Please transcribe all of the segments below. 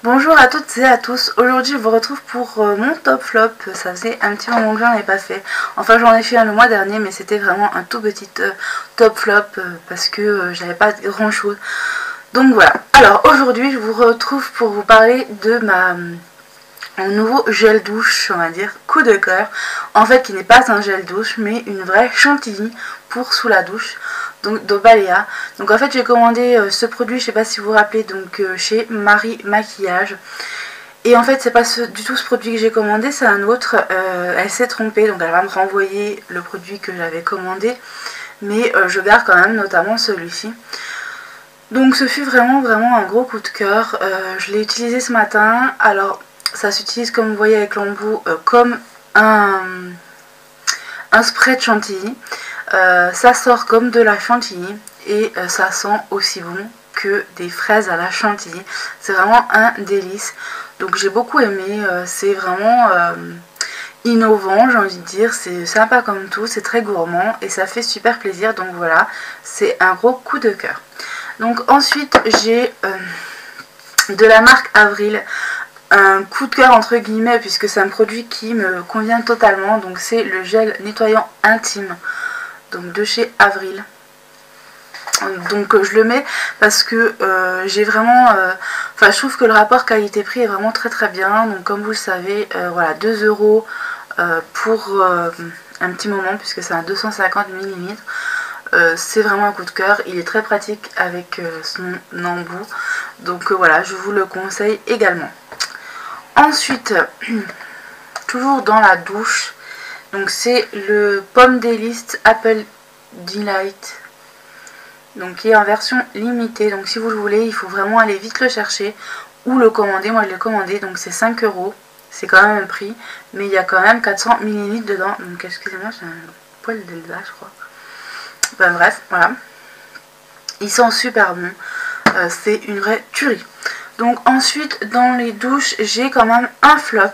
Bonjour à toutes et à tous, aujourd'hui je vous retrouve pour mon top flop. Ça faisait un petit moment que j'en ai pas fait, enfin j'en ai fait un le mois dernier mais c'était vraiment un tout petit top flop parce que j'avais pas grand chose. Donc voilà, alors aujourd'hui je vous retrouve pour vous parler de mon nouveau gel douche, on va dire, coup de cœur. En fait qui n'est pas un gel douche mais une vraie chantilly pour sous la douche. Donc d'Obalea. Donc en fait j'ai commandé ce produit, je sais pas si vous vous rappelez, donc chez Marie Maquillage. Et en fait c'est pas du tout ce produit que j'ai commandé, c'est un autre. Elle s'est trompée, donc elle va me renvoyer le produit que j'avais commandé. Mais je garde quand même notamment celui-ci. Donc ce fut vraiment un gros coup de cœur. Je l'ai utilisé ce matin. Alors ça s'utilise comme vous voyez avec l'embout comme un spray de chantilly. Ça sort comme de la chantilly et ça sent aussi bon que des fraises à la chantilly. C'est vraiment un délice. Donc j'ai beaucoup aimé. C'est vraiment innovant, j'ai envie de dire. C'est sympa comme tout, c'est très gourmand et ça fait super plaisir. Donc voilà, c'est un gros coup de cœur. Donc ensuite j'ai de la marque Avril un coup de cœur entre guillemets puisque c'est un produit qui me convient totalement. Donc c'est le gel nettoyant intime, donc de chez Avril. Donc je le mets parce que j'ai vraiment, je trouve que le rapport qualité-prix est vraiment très bien. Donc comme vous le savez, voilà, 2 € pour un petit moment puisque c'est un 250 ml. C'est vraiment un coup de cœur, il est très pratique avec son embout. Donc voilà, je vous le conseille également. Ensuite, toujours dans la douche, donc c'est le Pomme Délice Apple Delight, donc qui est en version limitée. Donc si vous le voulez, il faut vraiment aller vite le chercher ou le commander. Moi je l'ai commandé, donc c'est 5 €. C'est quand même un prix, mais il y a quand même 400 ml dedans. Donc excusez-moi, j'ai un poil d'Elsa je crois. Enfin bref, voilà. Ils sont super bons. C'est une vraie tuerie. Donc ensuite dans les douches j'ai quand même un flop.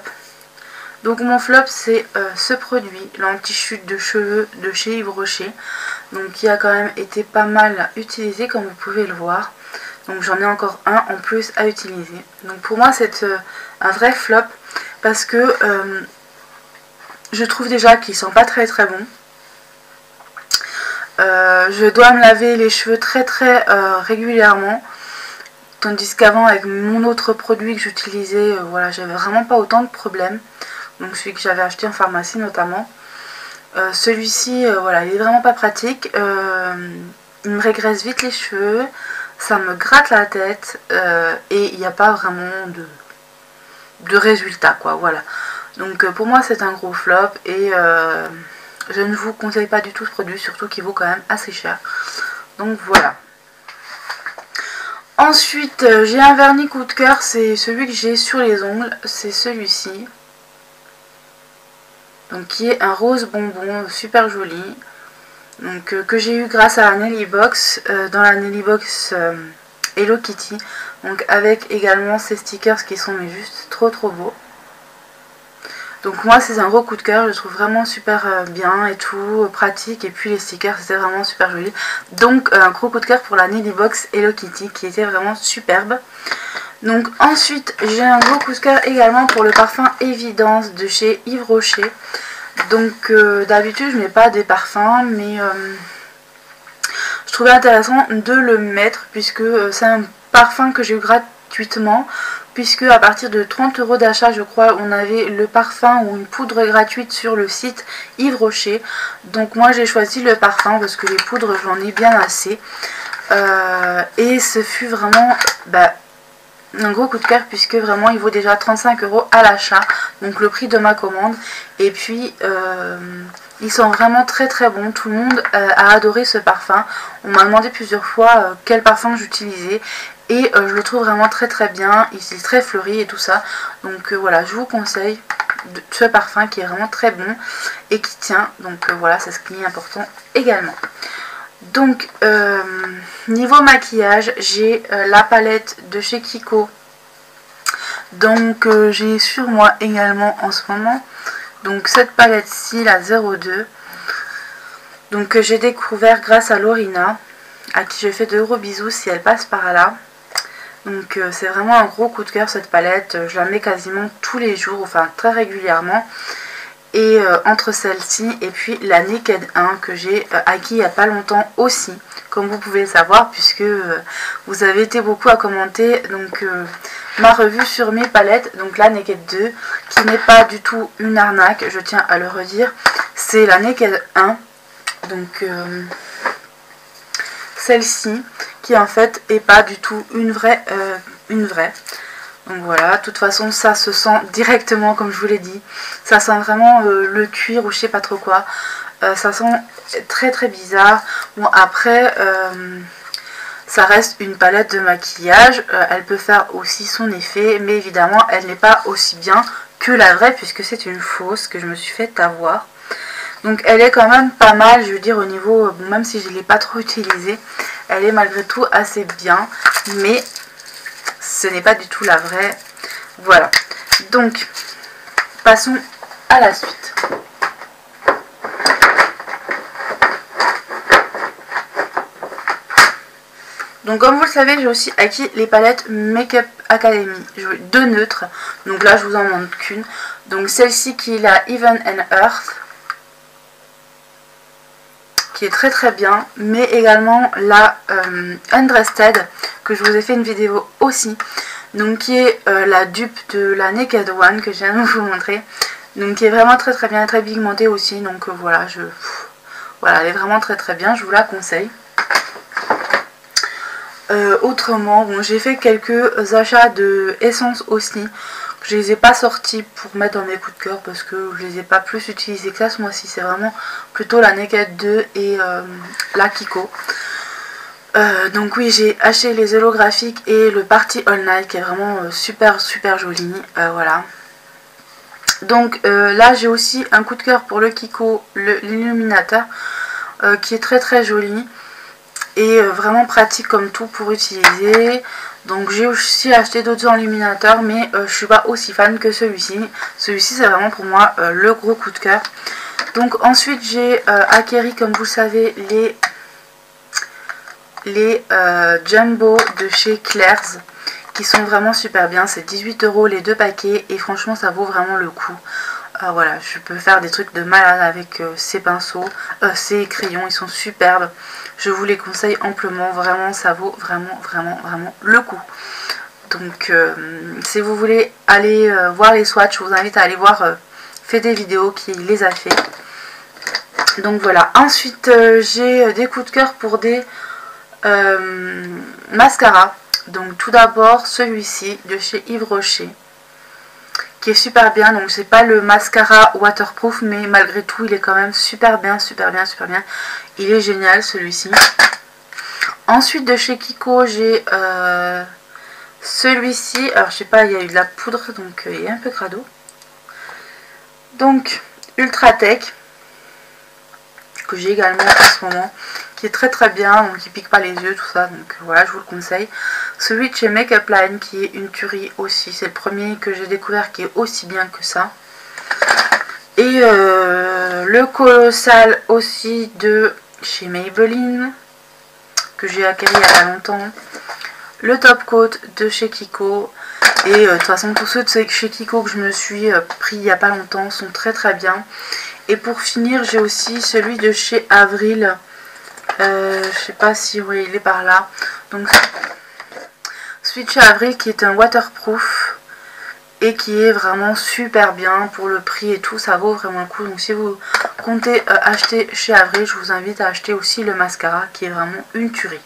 Donc mon flop c'est ce produit, l'anti-chute de cheveux de chez Yves Rocher. Donc qui a quand même été pas mal utilisé comme vous pouvez le voir. Donc j'en ai encore un en plus à utiliser. Donc pour moi c'est un vrai flop parce que je trouve déjà qu'ils sont pas très bons. Je dois me laver les cheveux très régulièrement. Tandis qu'avant avec mon autre produit que j'utilisais, voilà, j'avais vraiment pas autant de problèmes. Donc celui que j'avais acheté en pharmacie notamment. Celui-ci, voilà, il est vraiment pas pratique. Il me régresse vite les cheveux, ça me gratte la tête et il n'y a pas vraiment de résultat, quoi. Voilà. Donc pour moi c'est un gros flop et je ne vous conseille pas du tout ce produit, surtout qu'il vaut quand même assez cher. Donc voilà. Ensuite, j'ai un vernis coup de cœur, c'est celui que j'ai sur les ongles, c'est celui-ci. Donc qui est un rose bonbon super joli. Donc que j'ai eu grâce à la Nelly Box, dans la Nelly Box Hello Kitty. Donc avec également ces stickers qui sont mais juste trop beaux. Donc moi c'est un gros coup de cœur, je trouve vraiment super bien et tout, pratique, et puis les stickers c'était vraiment super joli. Donc un gros coup de cœur pour la Nelly Box Hello Kitty qui était vraiment superbe. Donc ensuite j'ai un gros coup de cœur également pour le parfum Évidence de chez Yves Rocher. Donc d'habitude je mets pas des parfums mais je trouvais intéressant de le mettre puisque c'est un parfum que j'ai eu gratuitement. Puisque à partir de 30 € d'achat je crois on avait le parfum ou une poudre gratuite sur le site Yves Rocher. Donc moi j'ai choisi le parfum parce que les poudres j'en ai bien assez. Et ce fut vraiment un gros coup de cœur puisque vraiment il vaut déjà 35 € à l'achat. Donc le prix de ma commande. Et puis ils sont vraiment très bons. Tout le monde a adoré ce parfum. On m'a demandé plusieurs fois quel parfum j'utilisais. Et je le trouve vraiment très bien, il est très fleuri et tout ça. Donc voilà, je vous conseille ce parfum qui est vraiment très bon et qui tient. Donc voilà, c'est ce qui est important également. Donc niveau maquillage, j'ai la palette de chez Kiko. Donc j'ai sur moi également en ce moment. Donc cette palette-ci, la 02. Donc j'ai découvert grâce à Lorina, à qui je fais de gros bisous si elle passe par là. Donc c'est vraiment un gros coup de cœur cette palette. Je la mets quasiment tous les jours, enfin très régulièrement. Et entre celle-ci et puis la Naked 1 que j'ai acquis il n'y a pas longtemps aussi, comme vous pouvez le savoir, puisque vous avez été beaucoup à commenter donc ma revue sur mes palettes. Donc la Naked 2 qui n'est pas du tout une arnaque, je tiens à le redire, c'est la Naked 1, donc celle-ci qui en fait est pas du tout une vraie. Donc voilà, de toute façon ça se sent directement comme je vous l'ai dit. Ça sent vraiment le cuir ou je sais pas trop quoi. Ça sent très très bizarre. Bon après, ça reste une palette de maquillage. Elle peut faire aussi son effet. Mais évidemment elle n'est pas aussi bien que la vraie puisque c'est une fausse que je me suis fait avoir. Donc elle est quand même pas mal, je veux dire au niveau, bon, même si je ne l'ai pas trop utilisée, elle est malgré tout assez bien. Mais ce n'est pas du tout la vraie. Voilà. Donc, passons à la suite. Donc, comme vous le savez, j'ai aussi acquis les palettes Makeup Academy. J'ai 2 neutres. Donc là, je vous en montre qu'une. Donc, celle-ci qui est la Even and Earth, qui est très très bien, mais également la Undressed que je vous ai fait une vidéo aussi, donc qui est la dupe de la Naked One que je viens de vous montrer, donc qui est vraiment très très bien, très pigmentée aussi, donc voilà, voilà, elle est vraiment très très bien, je vous la conseille. Autrement, bon, j'ai fait quelques achats de essence aussi. Je les ai pas sortis pour mettre dans mes coups de cœur parce que je les ai pas plus utilisés que ça ce mois-ci. C'est vraiment plutôt la Naked 2 et la Kiko. Donc oui, j'ai acheté les holographiques et le Party All Night qui est vraiment super super joli. Voilà. Donc là j'ai aussi un coup de cœur pour le Kiko, l'illuminateur, qui est très très joli. Et vraiment pratique comme tout pour utiliser. Donc j'ai aussi acheté d'autres illuminateurs, mais je suis pas aussi fan que celui-ci. Celui-ci c'est vraiment pour moi le gros coup de cœur. Donc ensuite j'ai acquéri, comme vous le savez, les Jumbo de chez Claire's, qui sont vraiment super bien. C'est 18 € les 2 paquets et franchement ça vaut vraiment le coup. Voilà, je peux faire des trucs de malade avec ces pinceaux, ces crayons, ils sont superbes. Je vous les conseille amplement, vraiment ça vaut vraiment le coup. Donc si vous voulez aller voir les swatchs, je vous invite à aller voir fait des vidéos qui les a fait. Donc voilà, ensuite j'ai des coups de cœur pour des mascaras. Donc tout d'abord celui-ci de chez Yves Rocher, qui est super bien. Donc c'est pas le mascara waterproof, mais malgré tout il est quand même super bien. Il est génial celui-ci. Ensuite de chez Kiko j'ai celui-ci. Alors je sais pas, il y a eu de la poudre donc il est un peu crado. Donc Ultra Tech, que j'ai également en ce moment, qui est très très bien, donc qui pique pas les yeux, tout ça, donc voilà, je vous le conseille. Celui de chez Makeup Line qui est une tuerie aussi, c'est le premier que j'ai découvert qui est aussi bien que ça. Et le Colossal aussi de chez Maybelline, que j'ai acquis il y a pas longtemps. Le Top Coat de chez Kiko. Et de toute façon tous ceux de chez Kiko que je me suis pris il n'y a pas longtemps sont très très bien. Et pour finir j'ai aussi celui de chez Avril. Je sais pas si oui, il est par là. Donc celui de chez Avril qui est un waterproof et qui est vraiment super bien pour le prix et tout, ça vaut vraiment le coup. Donc si vous comptez acheter chez Avril, je vous invite à acheter aussi le mascara qui est vraiment une tuerie.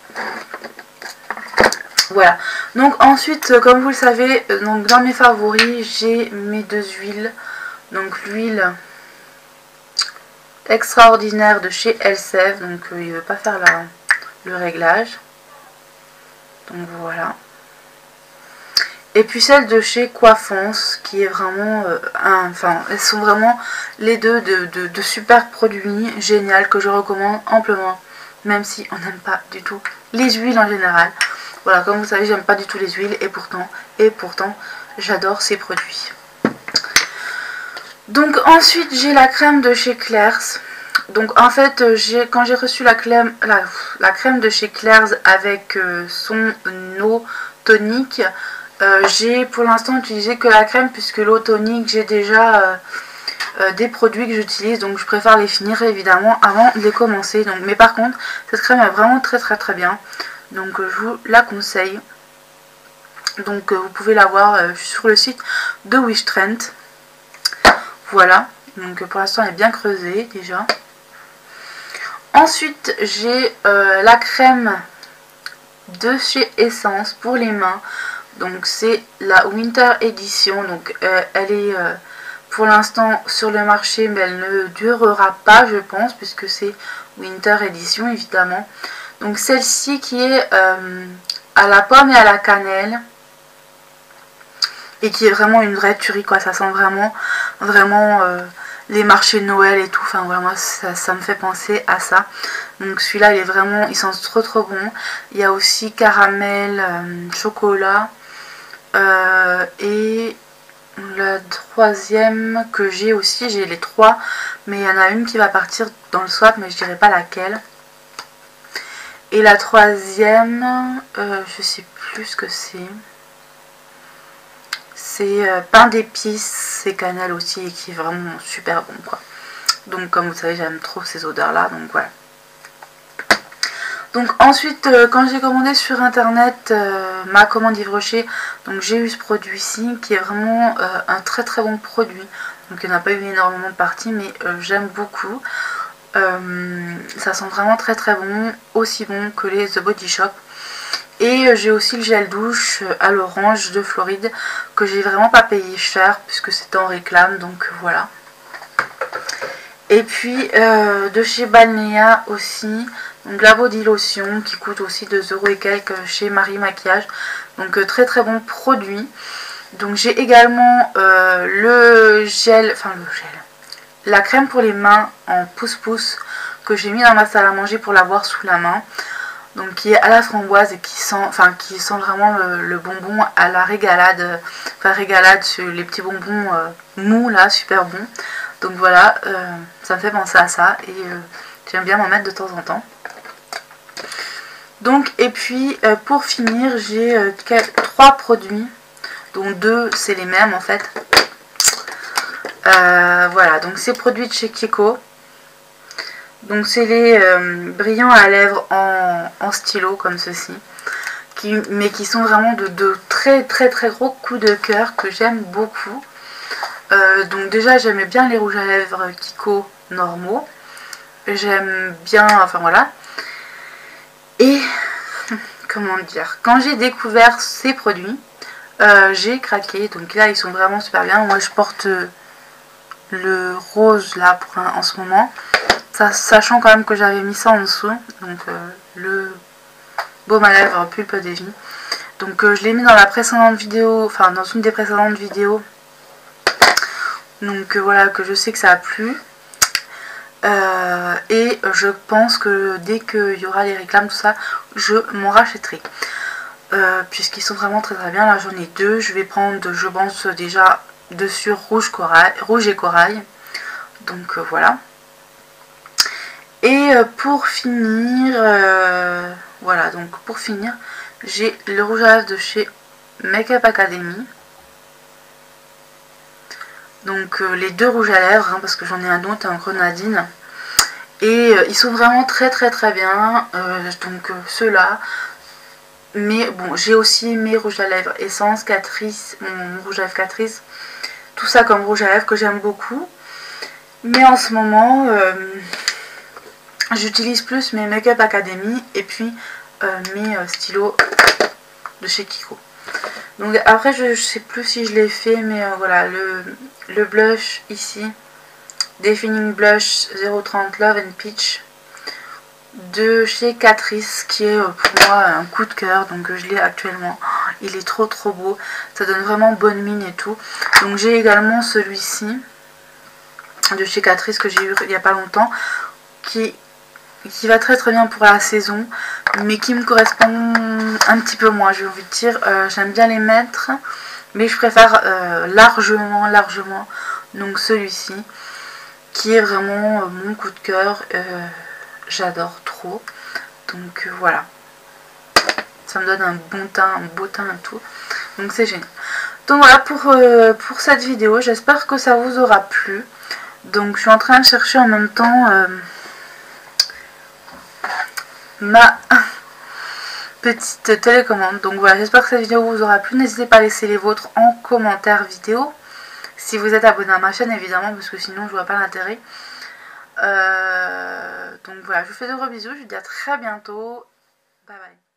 Voilà, donc ensuite comme vous le savez, donc dans mes favoris j'ai mes 2 huiles. Donc l'huile extraordinaire de chez Elseve, donc il ne veut pas faire le réglage, donc voilà. Et puis celle de chez Coiffance qui est vraiment enfin elles sont vraiment les deux de super produits génial que je recommande amplement, même si on n'aime pas du tout les huiles en général. Voilà, comme vous savez, j'aime pas du tout les huiles et pourtant j'adore ces produits. Donc ensuite j'ai la crème de chez Claire's. Donc en fait quand j'ai reçu la crème de chez Claire's avec son eau tonique. J'ai pour l'instant utilisé que la crème puisque l'eau tonique j'ai déjà des produits que j'utilise, donc je préfère les finir évidemment avant de les commencer. Donc, mais par contre cette crème est vraiment très bien, donc je vous la conseille. Donc vous pouvez la voir sur le site de Wishtrend. Voilà, donc pour l'instant elle est bien creusée déjà. Ensuite j'ai la crème de chez Essence pour les mains. Donc c'est la Winter Edition. Donc elle est pour l'instant sur le marché, mais elle ne durera pas je pense, puisque c'est Winter Edition évidemment. Donc celle-ci qui est à la pomme et à la cannelle. Et qui est vraiment une vraie tuerie quoi, ça sent vraiment les marchés de Noël et tout, enfin vraiment ça me fait penser à ça. Donc celui-là il est vraiment, il sent trop bon. Il y a aussi caramel, chocolat et la troisième que j'ai aussi, j'ai les trois, mais il y en a une qui va partir dans le swap, mais je dirais pas laquelle. Et la troisième, je sais plus ce que c'est. C'est pain d'épices, c'est cannelle aussi, et qui est vraiment super bon quoi. Donc comme vous savez j'aime trop ces odeurs là, donc voilà. Donc ensuite quand j'ai commandé sur internet ma commande Yves Rocher, donc j'ai eu ce produit-ci qui est vraiment un très bon produit. Donc il n'y en a pas eu énormément de parties, mais j'aime beaucoup. Ça sent vraiment très bon, aussi bon que les The Body Shop. Et j'ai aussi le gel douche à l'orange de Floride que j'ai vraiment pas payé cher puisque c'était en réclame, donc voilà. Et puis de chez Balnéa aussi, donc la body lotion qui coûte aussi 2 € et quelques chez Marie Maquillage. Donc très bon produit. Donc j'ai également la crème pour les mains en pouce-pouce que j'ai mis dans ma salle à manger pour l'avoir sous la main. Donc qui est à la framboise et qui sent vraiment le bonbon à la régalade. Enfin régalade, les petits bonbons mous là, super bon. Donc voilà, ça me fait penser à ça et j'aime bien m'en mettre de temps en temps. Donc et puis pour finir j'ai 3 produits, dont 2 c'est les mêmes en fait. Voilà, donc ces produits de chez Kiko. Donc c'est les brillants à lèvres en stylo comme ceci, mais qui sont vraiment de très gros coups de cœur que j'aime beaucoup. Donc déjà j'aimais bien les rouges à lèvres Kiko normaux, j'aime bien, enfin voilà. Et comment dire, quand j'ai découvert ces produits, j'ai craqué. Donc là ils sont vraiment super bien. Moi je porte le rose là en ce moment. Sachant quand même que j'avais mis ça en dessous, donc le baume à lèvres Pulpe des Vies. Donc je l'ai mis dans la précédente vidéo, enfin dans une des précédentes vidéos. Donc voilà, que je sais que ça a plu. Et je pense que dès qu'il y aura les réclames, tout ça, je m'en rachèterai. Puisqu'ils sont vraiment très bien. Là j'en ai 2. Je vais prendre, je pense déjà dessus rouge et corail. Donc voilà. Et pour finir, voilà, donc pour finir, j'ai le rouge à lèvres de chez Make Up Academy. Donc les 2 rouges à lèvres, hein, parce que j'en ai un autre, un grenadine. Et ils sont vraiment très bien, donc ceux-là. Mais bon, j'ai aussi mes rouges à lèvres Essence, Catrice, mon rouge à lèvres Catrice. Tout ça comme rouge à lèvres que j'aime beaucoup. Mais en ce moment... j'utilise plus mes Make Up Academy et puis mes stylos de chez Kiko. Donc après je sais plus si je l'ai fait, mais voilà, le blush ici, Defining Blush 030 Love and Peach de chez Catrice, qui est pour moi un coup de cœur. Donc je l'ai actuellement, il est trop beau, ça donne vraiment bonne mine et tout. Donc j'ai également celui-ci de chez Catrice que j'ai eu il n'y a pas longtemps, qui va très bien pour la saison, mais qui me correspond un petit peu moins, j'ai envie de dire. J'aime bien les mettre, mais je préfère largement donc celui-ci, qui est vraiment mon coup de cœur. J'adore trop, donc voilà. ça me donne un bon teint, un beau teint et tout. Donc c'est génial. Donc voilà pour cette vidéo, j'espère que ça vous aura plu. Donc je suis en train de chercher en même temps ma petite télécommande. Donc voilà, j'espère que cette vidéo vous aura plu. N'hésitez pas à laisser les vôtres en commentaire vidéo. Si vous êtes abonné à ma chaîne évidemment, parce que sinon je vois pas l'intérêt. Donc voilà, je vous fais de gros bisous, je vous dis à très bientôt. Bye bye.